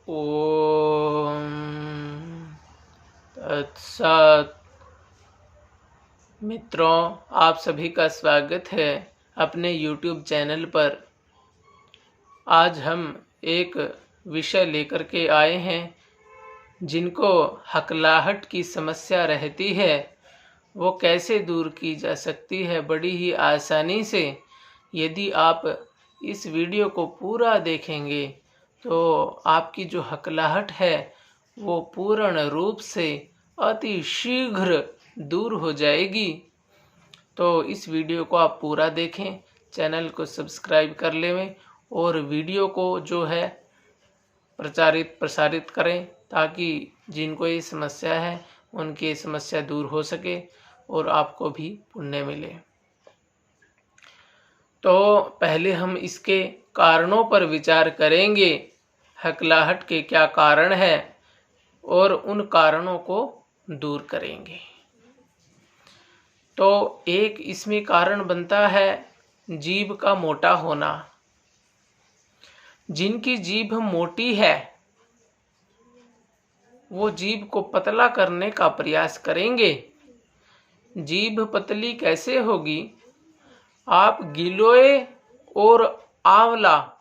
ओम तत्सत। मित्रों, आप सभी का स्वागत है अपने YouTube चैनल पर। आज हम एक विषय लेकर के आए हैं। जिनको हकलाहट की समस्या रहती है वो कैसे दूर की जा सकती है बड़ी ही आसानी से। यदि आप इस वीडियो को पूरा देखेंगे तो आपकी जो हकलाहट है वो पूर्ण रूप से अति शीघ्र दूर हो जाएगी। तो इस वीडियो को आप पूरा देखें, चैनल को सब्सक्राइब कर लें और वीडियो को जो है प्रसारित करें ताकि जिनको ये समस्या है उनकी समस्या दूर हो सके और आपको भी पुण्य मिले। तो पहले हम इसके कारणों पर विचार करेंगे, हकलाहट के क्या कारण है और उन कारणों को दूर करेंगे। तो एक इसमें कारण बनता है जीभ का मोटा होना। जिनकी जीभ मोटी है वो जीभ को पतला करने का प्रयास करेंगे। जीभ पतली कैसे होगी? आप गिलोय और आंवला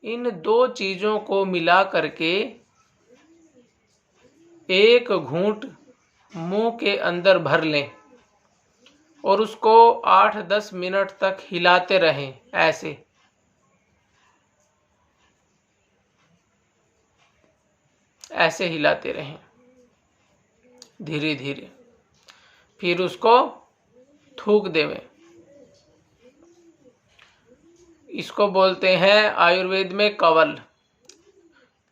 इन दो चीजों को मिला करके एक घूंट मुंह के अंदर भर लें और उसको 8-10 मिनट तक हिलाते रहें। ऐसे हिलाते रहें धीरे धीरे। फिर उसको थूक देवें। इसको बोलते हैं आयुर्वेद में कवल।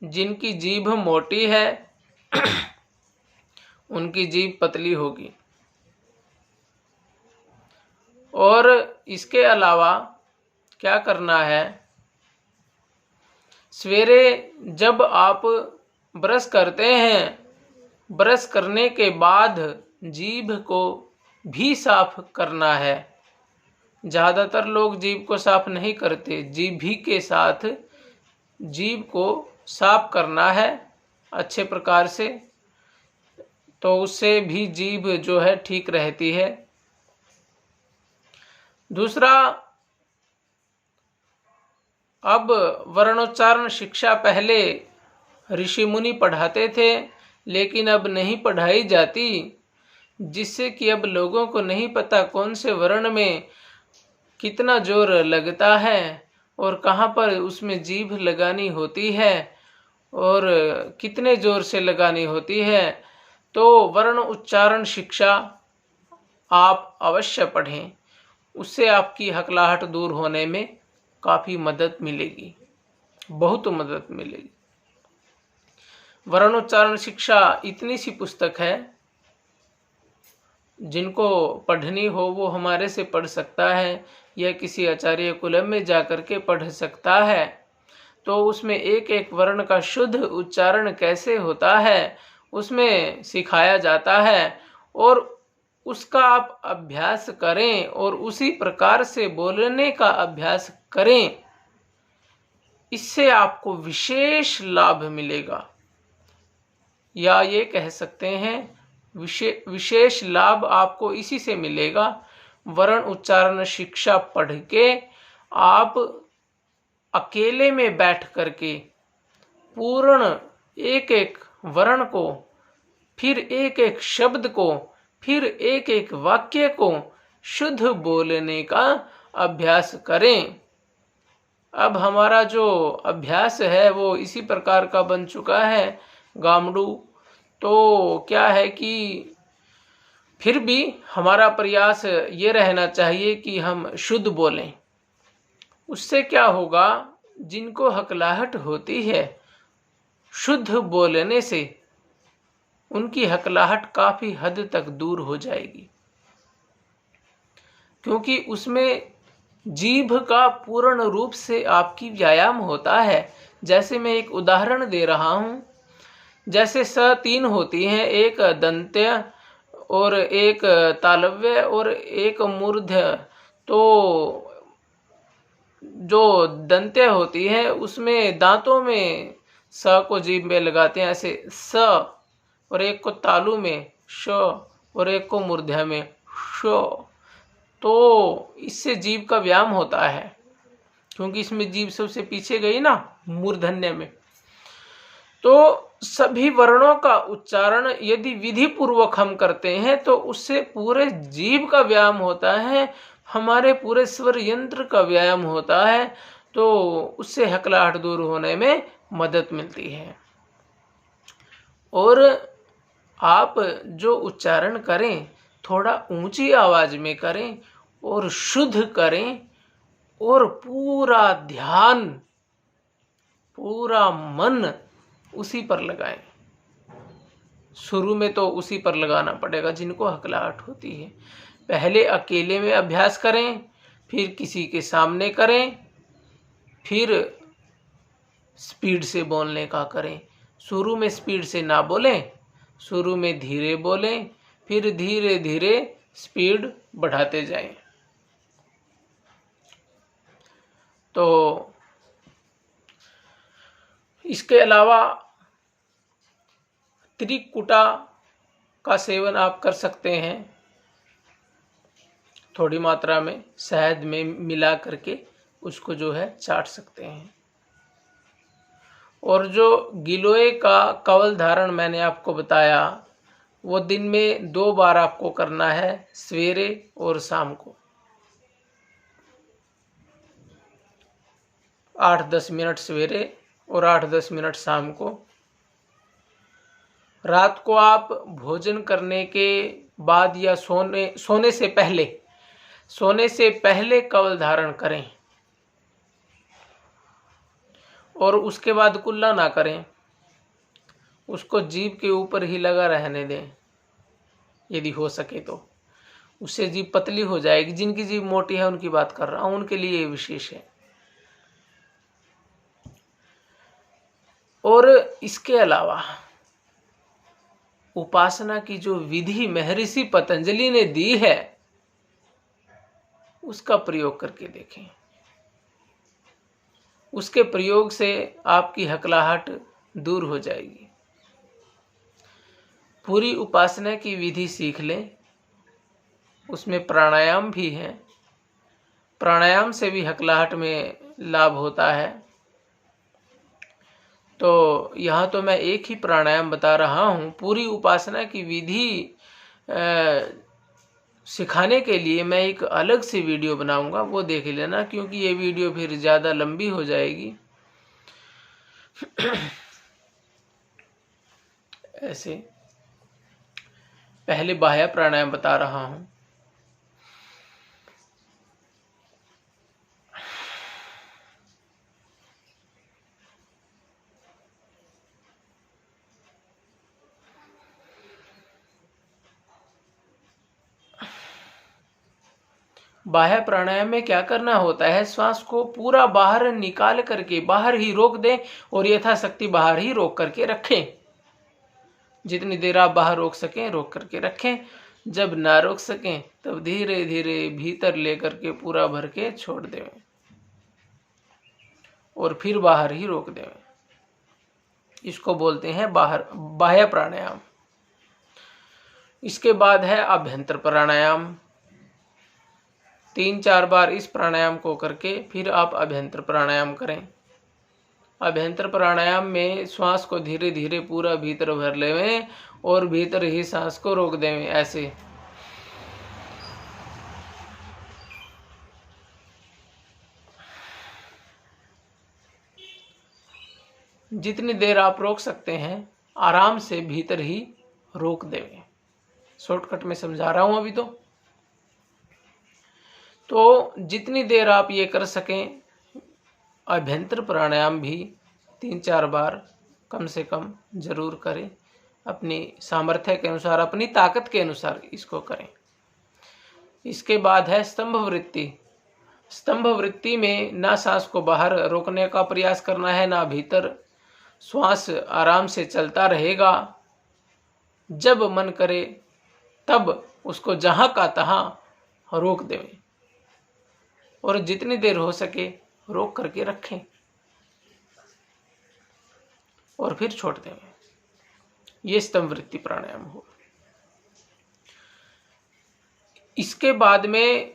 जिनकी जीभ मोटी है उनकी जीभ पतली होगी। और इसके अलावा क्या करना है, सवेरे जब आप ब्रश करते हैं, ब्रश करने के बाद जीभ को भी साफ करना है। ज़्यादातर लोग जीभ को साफ नहीं करते। जीभी के साथ जीभ को साफ करना है अच्छे प्रकार से, तो उससे भी जीभ जो है ठीक रहती है। दूसरा, अब वर्णोच्चारण शिक्षा पहले ऋषि मुनि पढ़ाते थे लेकिन अब नहीं पढ़ाई जाती, जिससे कि अब लोगों को नहीं पता कौन से वर्ण में कितना जोर लगता है और कहाँ पर उसमें जीभ लगानी होती है और कितने जोर से लगानी होती है। तो वर्ण उच्चारण शिक्षा आप अवश्य पढ़ें, उससे आपकी हकलाहट दूर होने में काफ़ी मदद मिलेगी, बहुत मदद मिलेगी। वर्णोच्चारण शिक्षा इतनी सी पुस्तक है, जिनको पढ़नी हो वो हमारे से पढ़ सकता है या किसी आचार्य कुलम में जाकर के पढ़ सकता है। तो उसमें एक एक वर्ण का शुद्ध उच्चारण कैसे होता है उसमें सिखाया जाता है और उसका आप अभ्यास करें और उसी प्रकार से बोलने का अभ्यास करें। इससे आपको विशेष लाभ मिलेगा, या ये कह सकते हैं विशेष लाभ आपको इसी से मिलेगा। वर्ण उच्चारण शिक्षा पढ़ के आप अकेले में बैठ करके पूर्ण एक एक वर्ण को, फिर एक एक शब्द को, फिर एक एक वाक्य को शुद्ध बोलने का अभ्यास करें। अब हमारा जो अभ्यास है वो इसी प्रकार का बन चुका है, गामड़ू। तो क्या है कि फिर भी हमारा प्रयास ये रहना चाहिए कि हम शुद्ध बोलें। उससे क्या होगा, जिनको हकलाहट होती है शुद्ध बोलने से उनकी हकलाहट काफ़ी हद तक दूर हो जाएगी, क्योंकि उसमें जीभ का पूर्ण रूप से आपकी व्यायाम होता है। जैसे मैं एक उदाहरण दे रहा हूँ, जैसे स 3 होती हैं, एक दंत्य और एक तालव्य और एक मूर्ध्य। तो जो दंत्य होती है उसमें दांतों में स को जीभ में लगाते हैं ऐसे स, और एक को तालु में श, और एक को मूर्धा में श, तो इससे जीभ का व्यायाम होता है, क्योंकि इसमें जीभ सबसे पीछे गई ना मूर्धन्य में। तो सभी वर्णों का उच्चारण यदि विधि पूर्वक हम करते हैं तो उससे पूरे जीभ का व्यायाम होता है, हमारे पूरे स्वर यंत्र का व्यायाम होता है, तो उससे हकलाहट दूर होने में मदद मिलती है। और आप जो उच्चारण करें थोड़ा ऊंची आवाज में करें और शुद्ध करें, और पूरा ध्यान, पूरा मन उसी पर लगाएं। शुरू में तो उसी पर लगाना पड़ेगा जिनको हकलाहट होती है। पहले अकेले में अभ्यास करें, फिर किसी के सामने करें, फिर स्पीड से बोलने का करें। शुरू में स्पीड से ना बोलें, शुरू में धीरे बोलें, फिर धीरे धीरे स्पीड बढ़ाते जाएं। तो इसके अलावा त्रिकुटा का सेवन आप कर सकते हैं, थोड़ी मात्रा में शहद में मिला करके उसको जो है चाट सकते हैं। और जो गिलोय का कवल धारण मैंने आपको बताया, वो दिन में 2 बार आपको करना है, सवेरे और शाम को। 8-10 मिनट सवेरे और 8-10 मिनट शाम को। रात को आप भोजन करने के बाद या सोने से पहले कवल धारण करें, और उसके बाद कुल्ला ना करें, उसको जीभ के ऊपर ही लगा रहने दें यदि हो सके तो। उससे जीभ पतली हो जाएगी। जिनकी जीभ मोटी है उनकी बात कर रहा हूं, उनके लिए ये विशेष है। और इसके अलावा उपासना की जो विधि महर्षि पतंजलि ने दी है उसका प्रयोग करके देखें। उसके प्रयोग से आपकी हकलाहट दूर हो जाएगी। पूरी उपासना की विधि सीख लें, उसमें प्राणायाम भी है। प्राणायाम से भी हकलाहट में लाभ होता है। तो यहाँ तो मैं एक ही प्राणायाम बता रहा हूँ। पूरी उपासना की विधि सिखाने के लिए मैं एक अलग से वीडियो बनाऊंगा, वो देख लेना, क्योंकि ये वीडियो फिर ज़्यादा लंबी हो जाएगी। ऐसे पहले बाह्य प्राणायाम बता रहा हूँ। बाह्य प्राणायाम में क्या करना होता है, श्वास को पूरा बाहर निकाल करके बाहर ही रोक दें और यथाशक्ति बाहर ही रोक करके रखें। जितनी देर आप बाहर रोक सकें रोक करके रखें। जब ना रोक सकें तब धीरे धीरे भीतर लेकर के पूरा भर के छोड़ दें और फिर बाहर ही रोक दें। इसको बोलते हैं बाह्य प्राणायाम। इसके बाद है अभ्यंतर प्राणायाम। 3-4 बार इस प्राणायाम को करके फिर आप अभ्यंतर प्राणायाम करें। अभ्यंतर प्राणायाम में श्वास को धीरे धीरे पूरा भीतर भर लेवें और भीतर ही सांस को रोक देवें। ऐसे जितनी देर आप रोक सकते हैं आराम से भीतर ही रोक देवें। शॉर्टकट में समझा रहा हूं अभी तो जितनी देर आप ये कर सकें, अभ्यंतर प्राणायाम भी 3-4 बार कम से कम जरूर करें। अपनी सामर्थ्य के अनुसार, अपनी ताकत के अनुसार इसको करें। इसके बाद है स्तंभ वृत्ति। स्तंभ वृत्ति में ना सांस को बाहर रोकने का प्रयास करना है, ना भीतर। श्वास आराम से चलता रहेगा। जब मन करे तब उसको जहां का तहां रोक दें और जितनी देर हो सके रोक करके रखें। और फिर छोड़ देंगे। ये स्तंभ वृत्ति प्राणायाम हो। इसके बाद में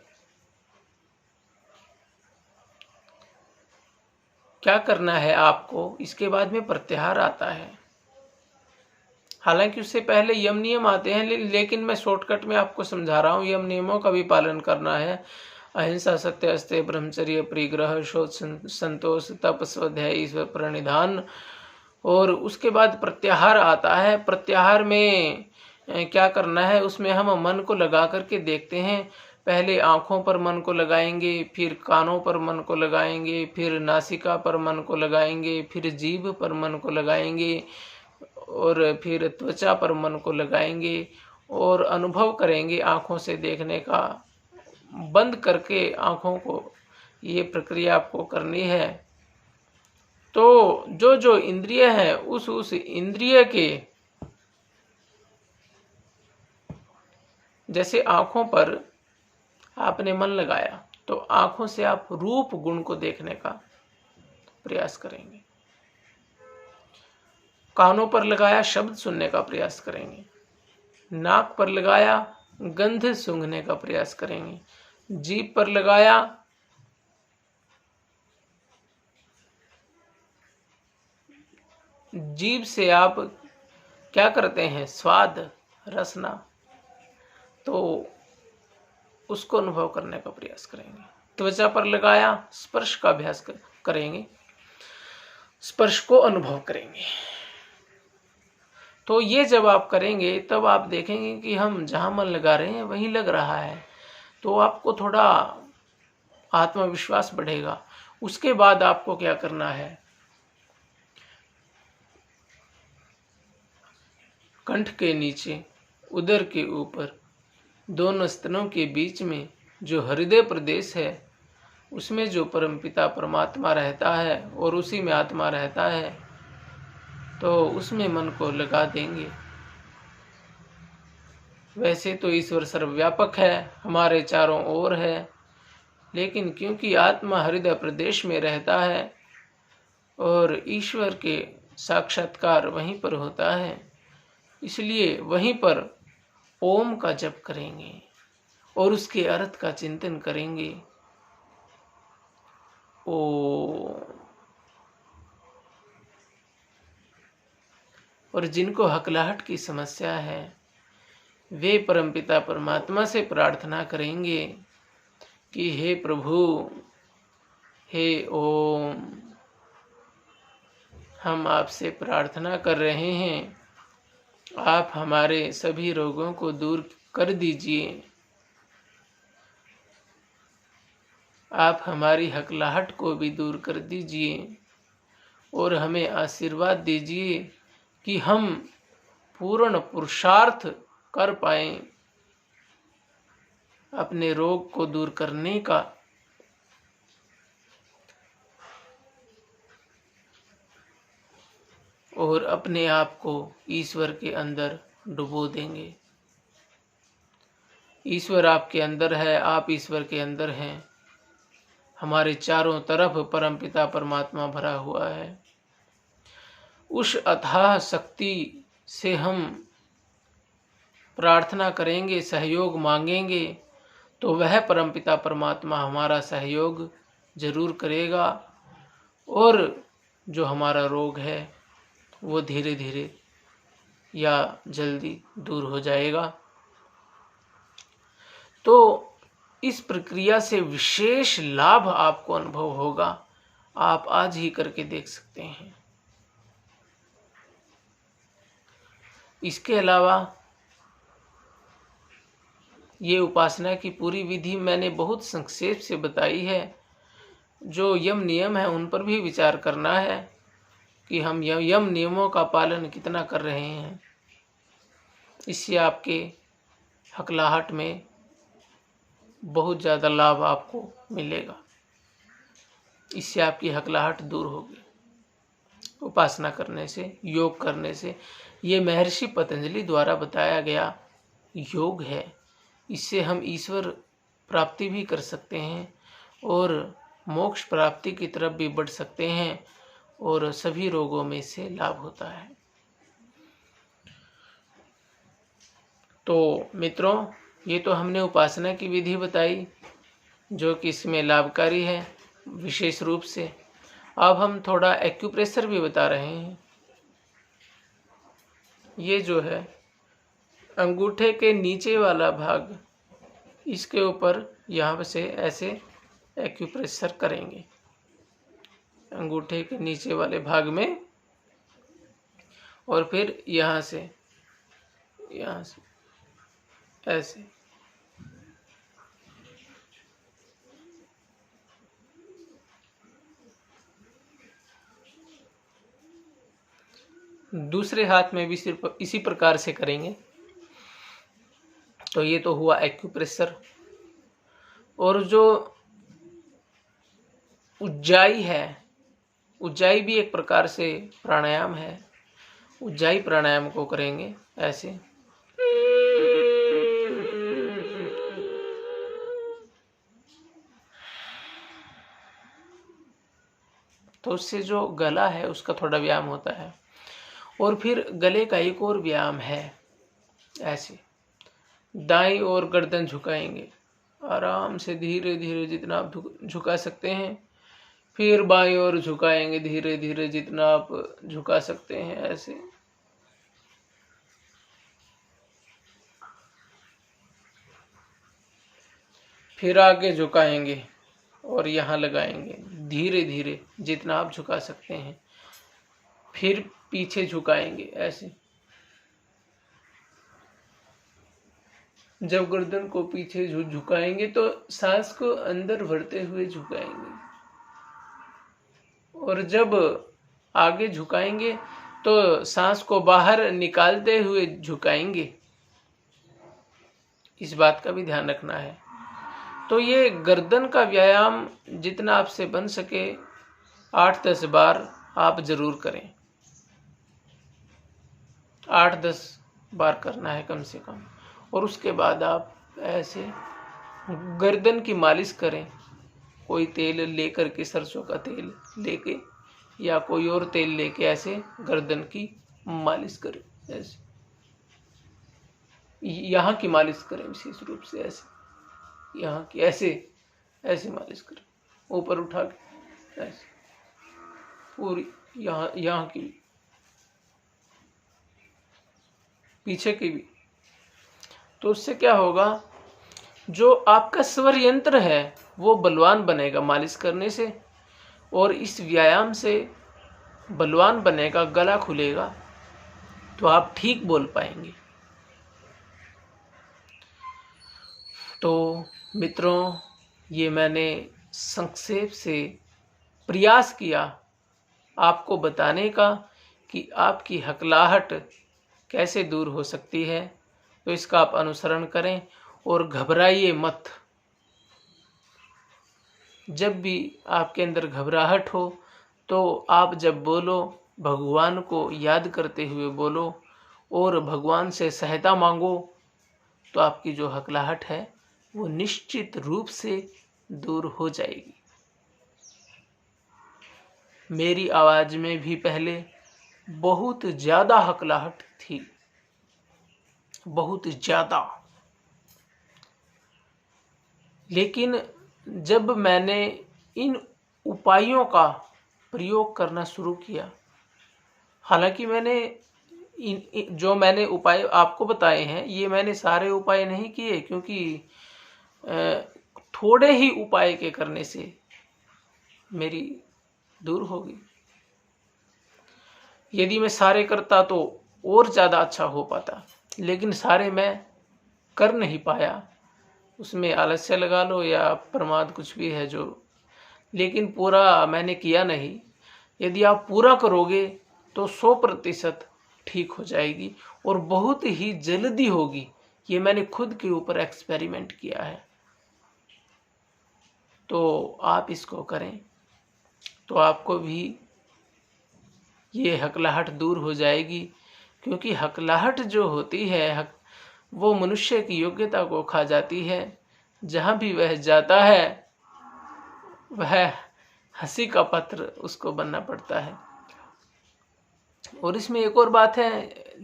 क्या करना है आपको, इसके बाद में प्रत्याहार आता है। हालांकि उससे पहले यम नियम आते हैं, लेकिन मैं शॉर्टकट में आपको समझा रहा हूँ। यम नियमों का भी पालन करना है। अहिंसा, सत्य, अस्तेय, ब्रह्मचर्य, परिग्रह, शोच, संतोष, तप, स्वाध्याय, ईश्वर प्रणिधान। और उसके बाद प्रत्याहार आता है। प्रत्याहार में क्या करना है, उसमें हम मन को लगा करके देखते हैं। पहले आँखों पर मन को लगाएंगे, फिर कानों पर मन को लगाएंगे, फिर नासिका पर मन को लगाएंगे, फिर जीभ पर मन को लगाएंगे, और फिर त्वचा पर मन को लगाएंगे और अनुभव करेंगे आँखों से देखने का। बंद करके आँखों को ये प्रक्रिया आपको करनी है। तो जो जो इंद्रिय है उस इंद्रिय के, जैसे आँखों पर आपने मन लगाया तो आँखों से आप रूप गुण को देखने का प्रयास करेंगे। कानों पर लगाया शब्द सुनने का प्रयास करेंगे। नाक पर लगाया गंध सूंघने का प्रयास करेंगे। जीभ पर लगाया जीभ से आप क्या करते हैं, स्वाद, रसना, तो उसको अनुभव करने का प्रयास करेंगे। त्वचा पर लगाया स्पर्श का अभ्यास करेंगे, स्पर्श को अनुभव करेंगे। तो ये जब आप करेंगे तब आप देखेंगे कि हम जहां मन लगा रहे हैं वहीं लग रहा है। तो आपको थोड़ा आत्मविश्वास बढ़ेगा। उसके बाद आपको क्या करना है, कंठ के नीचे, उदर के ऊपर, दोनों स्तनों के बीच में जो हृदय प्रदेश है, उसमें जो परमपिता परमात्मा रहता है और उसी में आत्मा रहता है, तो उसमें मन को लगा देंगे। वैसे तो ईश्वर सर्वव्यापक है, हमारे चारों ओर है, लेकिन क्योंकि आत्मा हृदय प्रदेश में रहता है और ईश्वर के साक्षात्कार वहीं पर होता है, इसलिए वहीं पर ओम का जप करेंगे और उसके अर्थ का चिंतन करेंगे। और जिनको हकलाहट की समस्या है वे परमपिता परमात्मा से प्रार्थना करेंगे कि हे प्रभु, हे ओम, हम आपसे प्रार्थना कर रहे हैं, आप हमारे सभी रोगों को दूर कर दीजिए, आप हमारी हकलाहट को भी दूर कर दीजिए और हमें आशीर्वाद दीजिए कि हम पूर्ण पुरुषार्थ कर पाएं अपने रोग को दूर करने का। और अपने आप को ईश्वर के अंदर डुबो देंगे। ईश्वर आपके अंदर है, आप ईश्वर के अंदर हैं। हमारे चारों तरफ परमपिता परमात्मा भरा हुआ है। उस अथाह शक्ति से हम प्रार्थना करेंगे, सहयोग मांगेंगे, तो वह परमपिता परमात्मा हमारा सहयोग जरूर करेगा और जो हमारा रोग है वो धीरे धीरे या जल्दी दूर हो जाएगा। तो इस प्रक्रिया से विशेष लाभ आपको अनुभव होगा। आप आज ही करके देख सकते हैं। इसके अलावा ये उपासना की पूरी विधि मैंने बहुत संक्षेप से बताई है। जो यम नियम है उन पर भी विचार करना है कि हम यम नियमों का पालन कितना कर रहे हैं। इससे आपके हकलाहट में बहुत ज़्यादा लाभ आपको मिलेगा। इससे आपकी हकलाहट दूर होगी उपासना करने से, योग करने से। ये महर्षि पतंजलि द्वारा बताया गया योग है। इससे हम ईश्वर प्राप्ति भी कर सकते हैं और मोक्ष प्राप्ति की तरफ भी बढ़ सकते हैं और सभी रोगों में इससे लाभ होता है। तो मित्रों, ये तो हमने उपासना की विधि बताई जो कि इसमें लाभकारी है विशेष रूप से। अब हम थोड़ा एक्यूप्रेशर भी बता रहे हैं। ये जो है अंगूठे के नीचे वाला भाग, इसके ऊपर यहाँ से ऐसे एक्यूप्रेशर करेंगे, अंगूठे के नीचे वाले भाग में, और फिर यहाँ से ऐसे। दूसरे हाथ में भी सिर्फ इसी प्रकार से करेंगे। तो ये तो हुआ एक्यूप्रेशर। और जो उज्जाई है, उज्जाई भी एक प्रकार से प्राणायाम है। उज्जाई प्राणायाम को करेंगे ऐसे। तो उससे जो गला है उसका थोड़ा व्यायाम होता है। और फिर गले का एक और व्यायाम है, ऐसे दाईं ओर गर्दन झुकाएंगे आराम से, धीरे धीरे जितना आप झुका सकते हैं। फिर बाईं ओर झुकाएंगे धीरे धीरे जितना आप झुका सकते हैं, ऐसे। फिर आगे झुकाएंगे और यहाँ लगाएंगे धीरे धीरे जितना आप झुका सकते हैं। फिर पीछे झुकाएंगे ऐसे। जब गर्दन को पीछे झुकाएंगे तो सांस को अंदर भरते हुए झुकाएंगे, और जब आगे झुकाएंगे तो सांस को बाहर निकालते हुए झुकाएंगे। इस बात का भी ध्यान रखना है। तो ये गर्दन का व्यायाम जितना आपसे बन सके 8-10 बार आप जरूर करें। 8-10 बार करना है कम से कम। और उसके बाद आप ऐसे गर्दन की मालिश करें। कोई तेल लेकर के, सरसों का तेल लेके या कोई और तेल लेके ऐसे गर्दन की मालिश करें, ऐसे यहाँ की मालिश करें विशेष रूप से, ऐसे यहाँ की ऐसे मालिश करें, ऊपर उठा के ऐसे पूरी, यहाँ की भी, पीछे की भी। तो उससे क्या होगा, जो आपका स्वर यंत्र है वो बलवान बनेगा मालिश करने से, और इस व्यायाम से बलवान बनेगा, गला खुलेगा, तो आप ठीक बोल पाएंगे। तो मित्रों, ये मैंने संक्षेप से प्रयास किया आपको बताने का कि आपकी हकलाहट कैसे दूर हो सकती है। तो इसका आप अनुसरण करें और घबराइए मत। जब भी आपके अंदर घबराहट हो तो आप जब बोलो भगवान को याद करते हुए बोलो और भगवान से सहायता मांगो, तो आपकी जो हकलाहट है वो निश्चित रूप से दूर हो जाएगी। मेरी आवाज में भी पहले बहुत ज्यादा हकलाहट थी, बहुत ज्यादा, लेकिन जब मैंने इन उपायों का प्रयोग करना शुरू किया, हालांकि मैंने जो मैंने उपाय आपको बताए हैं ये मैंने सारे उपाय नहीं किए, क्योंकि थोड़े ही उपाय के करने से मेरी दूर होगी। यदि मैं सारे करता तो और ज़्यादा अच्छा हो पाता, लेकिन सारे मैं कर नहीं पाया। उसमें आलस्य लगा लो या प्रमाद, कुछ भी है जो, लेकिन पूरा मैंने किया नहीं। यदि आप पूरा करोगे तो 100% ठीक हो जाएगी और बहुत ही जल्दी होगी। ये मैंने खुद के ऊपर एक्सपेरिमेंट किया है। तो आप इसको करें तो आपको भी ये हकलाहट दूर हो जाएगी, क्योंकि हकलाहट जो होती है वो मनुष्य की योग्यता को खा जाती है। जहाँ भी वह जाता है वह हंसी का पात्र उसको बनना पड़ता है। और इसमें एक और बात है,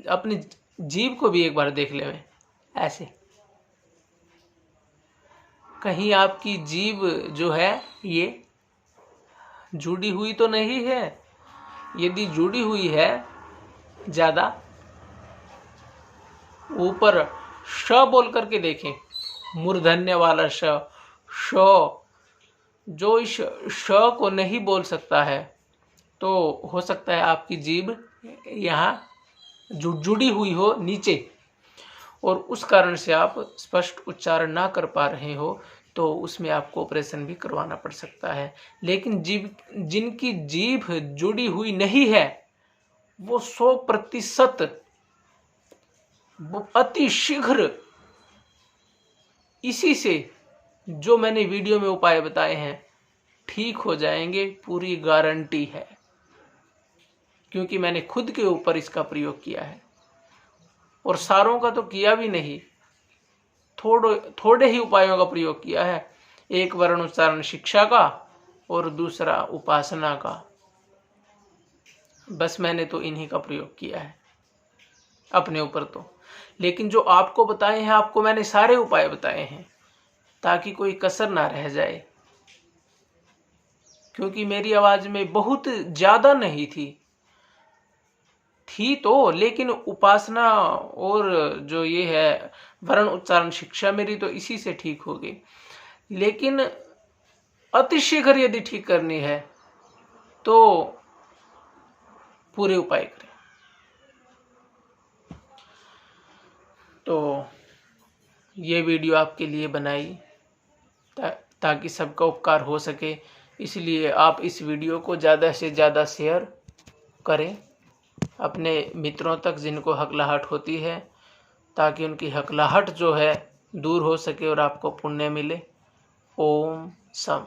अपनी जीभ को भी एक बार देख ले। ऐसे कहीं आपकी जीभ जो है ये जुड़ी हुई तो नहीं है। यदि जुड़ी हुई है ज़्यादा, ऊपर श बोल करके देखें, मूर्धन्य वाला श, जो इस श को नहीं बोल सकता है, तो हो सकता है आपकी जीभ यहाँ जुड़ी हुई हो नीचे, और उस कारण से आप स्पष्ट उच्चारण ना कर पा रहे हो, तो उसमें आपको ऑपरेशन भी करवाना पड़ सकता है। लेकिन जिनकी जीभ जुड़ी हुई नहीं है, वो 100% वो अति शीघ्र इसी से जो मैंने वीडियो में उपाय बताए हैं ठीक हो जाएंगे, पूरी गारंटी है, क्योंकि मैंने खुद के ऊपर इसका प्रयोग किया है। और सारों का तो किया भी नहीं, थोड़े ही उपायों का प्रयोग किया है। एक वर्ण उच्चारण शिक्षा का और दूसरा उपासना का, बस मैंने तो इन्हीं का प्रयोग किया है अपने ऊपर तो। लेकिन जो आपको बताए हैं, आपको मैंने सारे उपाय बताए हैं ताकि कोई कसर ना रह जाए, क्योंकि मेरी आवाज में बहुत ज्यादा नहीं थी तो, लेकिन उपासना और जो ये है वर्ण उच्चारण शिक्षा मेरी तो इसी से ठीक हो गई। लेकिन अतिशीघ्र यदि ठीक करनी है तो पूरे उपाय करें। तो ये वीडियो आपके लिए बनाई ताकि सबका उपकार हो सके, इसलिए आप इस वीडियो को ज़्यादा से ज़्यादा शेयर करें अपने मित्रों तक जिनको हकलाहट होती है, ताकि उनकी हकलाहट जो है दूर हो सके और आपको पुण्य मिले। ओम सम।